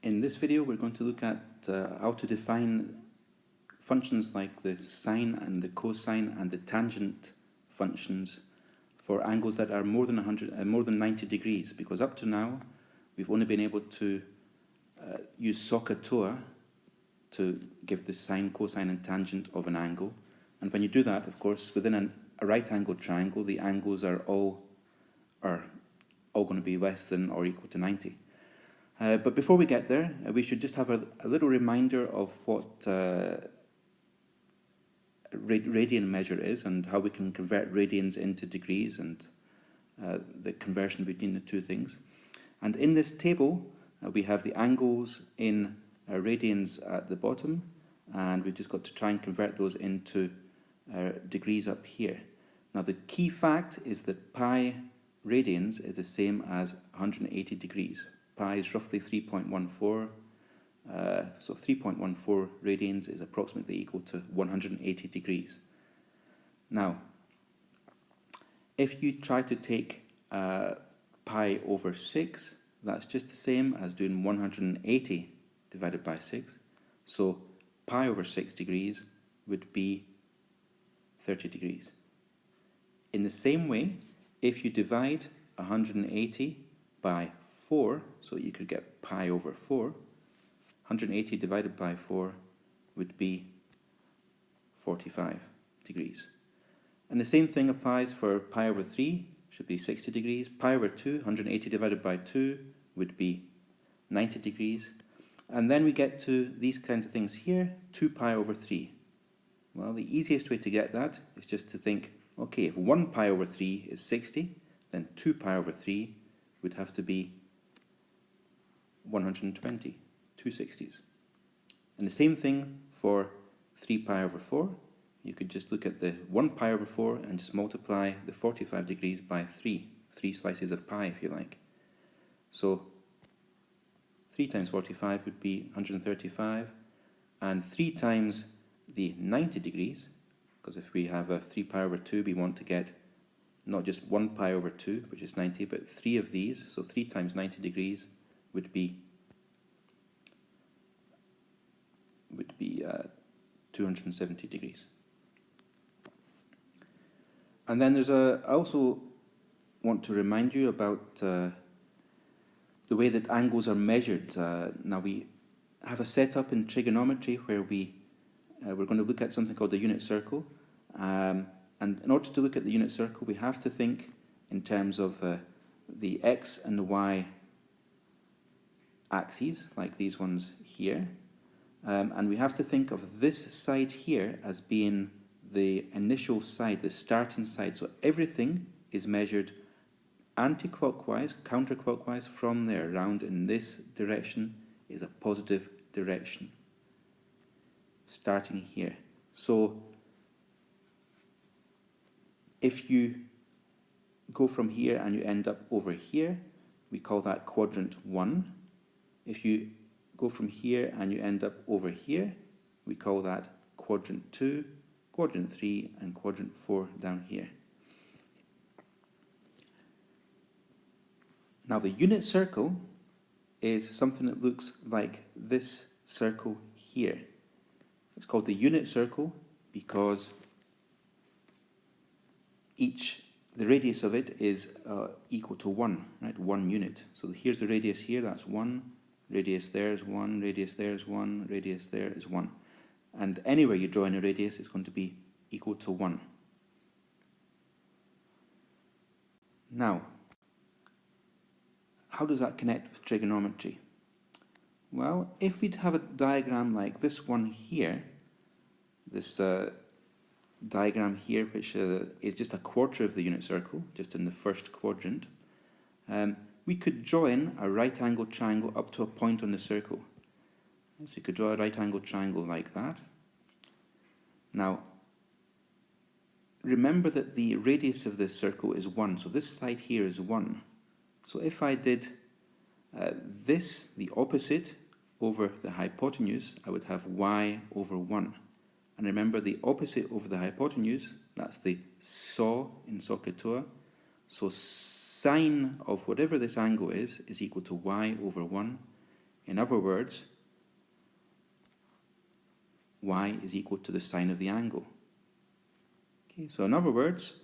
In this video we're going to look at how to define functions like the sine and the cosine and the tangent functions for angles that are more than 90 degrees, because up to now we've only been able to use SOHCAHTOA to give the sine, cosine and tangent of an angle. And when you do that, of course, within a right angled triangle, the angles are all going to be less than or equal to 90. But before we get there, we should just have a little reminder of what radian measure is and how we can convert radians into degrees and the conversion between the two things. And in this table, we have the angles in radians at the bottom, and we've just got to try and convert those into degrees up here. Now the key fact is that pi radians is the same as 180 degrees. Pi is roughly 3.14, so 3.14 radians is approximately equal to 180 degrees. Now, if you try to take pi over 6, that's just the same as doing 180 divided by 6. So pi over 6 degrees would be 30 degrees. In the same way, if you divide 180 by 4, so you could get pi over 4, 180 divided by 4 would be 45 degrees. And the same thing applies for pi over 3, should be 60 degrees. Pi over 2, 180 divided by 2 would be 90 degrees. And then we get to these kinds of things here, 2 pi over 3. Well, the easiest way to get that is just to think, okay, if 1 pi over 3 is 60, then 2 pi over 3 would have to be 120, 2 60s. And the same thing for 3 pi over 4. You could just look at the 1 pi over 4 and just multiply the 45 degrees by 3 slices of pi if you like. So 3 times 45 would be 135, and 3 times the 90 degrees, because if we have a 3 pi over 2, we want to get not just 1 pi over 2, which is 90, but 3 of these, so 3 times 90 degrees would be 270 degrees. And then I also want to remind you about the way that angles are measured. Now we have a setup in trigonometry where we're going to look at something called the unit circle. And in order to look at the unit circle, we have to think in terms of the x and the y axes, like these ones here. And we have to think of this side here as being the initial side, the starting side. So everything is measured anti-clockwise, counterclockwise from there. Round in this direction is a positive direction, starting here. So if you go from here and you end up over here, we call that quadrant 1. If you go from here and you end up over here, we call that quadrant 2, quadrant 3 and quadrant 4 down here. Now the unit circle is something that looks like this circle here. It's called the unit circle because the radius of it is equal to 1, right? 1 unit. So here's the radius here, that's 1. Radius there is 1, radius there is 1, radius there is 1. And anywhere you draw in a radius, it's going to be equal to 1. Now, how does that connect with trigonometry? Well, if we'd have a diagram like this one here, this diagram here, which is just a quarter of the unit circle, just in the first quadrant, we could draw in a right angled triangle up to a point on the circle. So you could draw a right angled triangle like that. Now, remember that the radius of the circle is 1, so this side here is 1. So if I did this, the opposite, over the hypotenuse, I would have y over 1. And remember, the opposite over the hypotenuse, that's the saw in SOHCAHTOA. So sine of whatever this angle is equal to y over 1. In other words, y is equal to the sine of the angle. Okay, so in other words,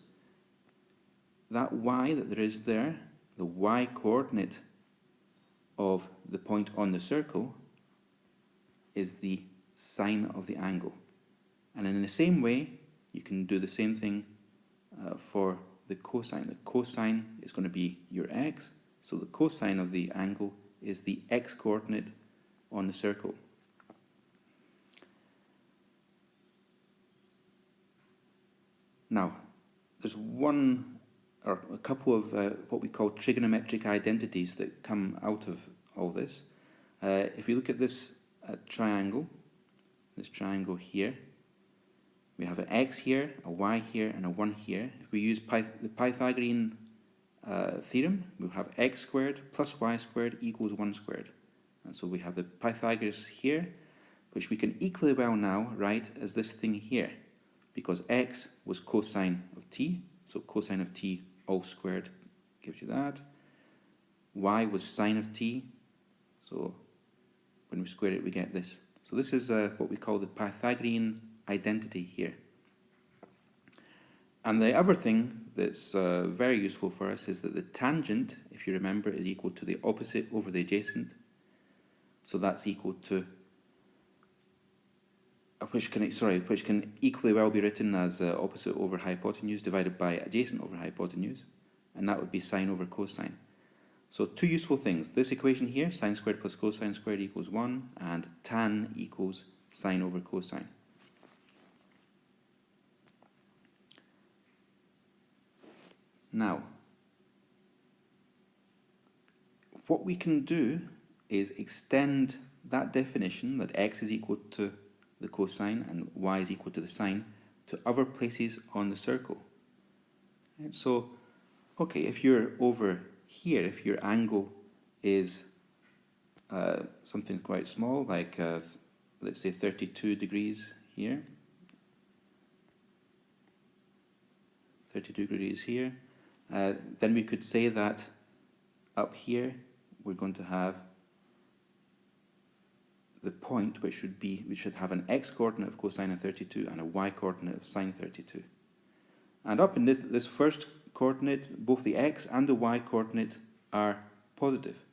that y that there is there, the y coordinate of the point on the circle, is the sine of the angle. And in the same way, you can do the same thing for the cosine. The cosine is going to be your x, so the cosine of the angle is the x coordinate on the circle. Now, there's one or a couple of what we call trigonometric identities that come out of all this. If you look at this triangle here, we have an x here, a y here, and a 1 here. If we use the Pythagorean theorem, we'll have x squared plus y squared equals 1 squared. And so we have the Pythagoras here, which we can equally well now write as this thing here, because x was cosine of t, so cosine of t all squared gives you that. Y was sine of t, so when we square it we get this. So this is what we call the Pythagorean identity here. And the other thing that's very useful for us is that the tangent, if you remember, is equal to the opposite over the adjacent. So that's equal to, which can equally well be written as opposite over hypotenuse divided by adjacent over hypotenuse, and that would be sine over cosine. So two useful things. This equation here, sine squared plus cosine squared equals 1, and tan equals sine over cosine. Now, what we can do is extend that definition, that x is equal to the cosine and y is equal to the sine, to other places on the circle. And so, okay, if you're over here, if your angle is something quite small, like let's say 32 degrees here, 32 degrees here, then we could say that up here we're going to have the point which would be, we should have an x coordinate of cosine of 32 and a y coordinate of sine 32. And up in this first coordinate, both the x and the y coordinate are positive.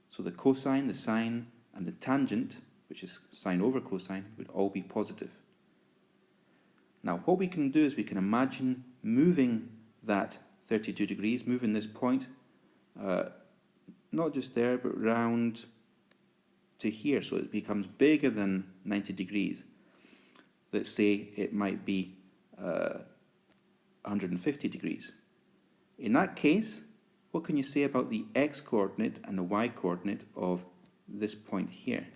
So the cosine, the sine, and the tangent, which is sine over cosine, would all be positive. Now what we can do is we can imagine moving that 32 degrees, moving this point, not just there, but round to here, so it becomes bigger than 90 degrees. Let's say it might be 150 degrees. In that case, what can you say about the x coordinate and the y coordinate of this point here?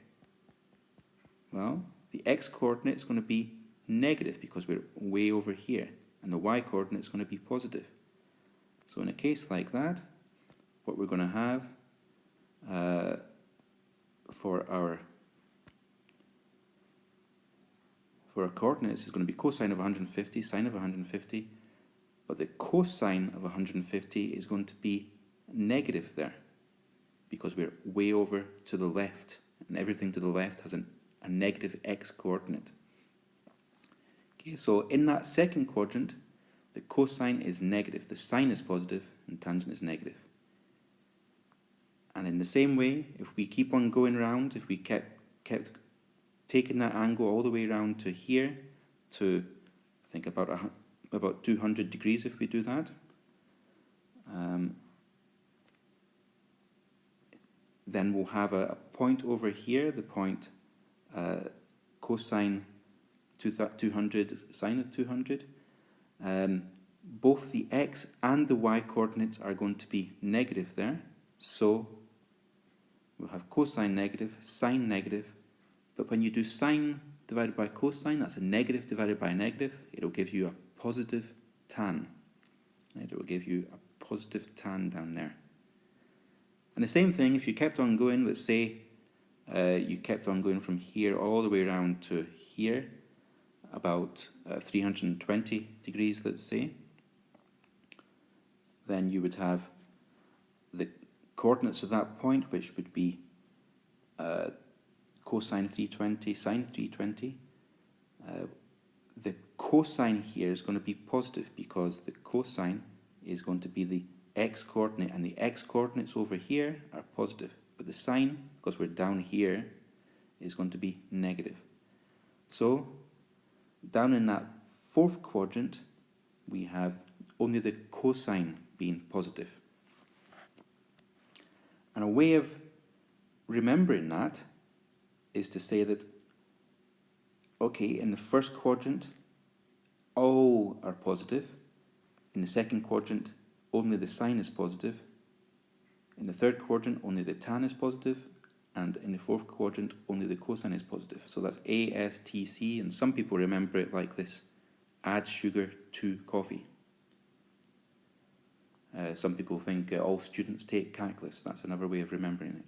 Well, the x coordinate is going to be negative because we're way over here, and the y coordinate is going to be positive. So in a case like that, what we're going to have for our coordinates is going to be cosine of 150, sine of 150, but the cosine of 150 is going to be negative there because we're way over to the left, and everything to the left has a negative x coordinate. Okay, so in that second quadrant, the cosine is negative, the sine is positive, and tangent is negative. And in the same way, if we keep on going round, if we kept taking that angle all the way around to here, to I think about 200 degrees if we do that, then we'll have a point over here, the point cosine 200, sine of 200. Both the x and the y coordinates are going to be negative there, so we'll have cosine negative, sine negative, but when you do sine divided by cosine, that's a negative divided by a negative, it'll give you a positive tan. Right? It will give you a positive tan down there. And the same thing, if you kept on going, let's say you kept on going from here all the way around to here, about 320 degrees, let's say, then you would have the coordinates of that point, which would be cosine 320, sine 320. The cosine here is going to be positive because the cosine is going to be the x-coordinate, and the x-coordinates over here are positive. But the sine, because we're down here, is going to be negative. So, down in that fourth quadrant, we have only the cosine being positive. And a way of remembering that is to say that, okay, in the first quadrant, all are positive. In the second quadrant, only the sine is positive. In the third quadrant, only the tan is positive. And in the fourth quadrant, only the cosine is positive. So that's A, S, T, C, and some people remember it like this: add sugar to coffee. Some people think all students take calculus. That's another way of remembering it.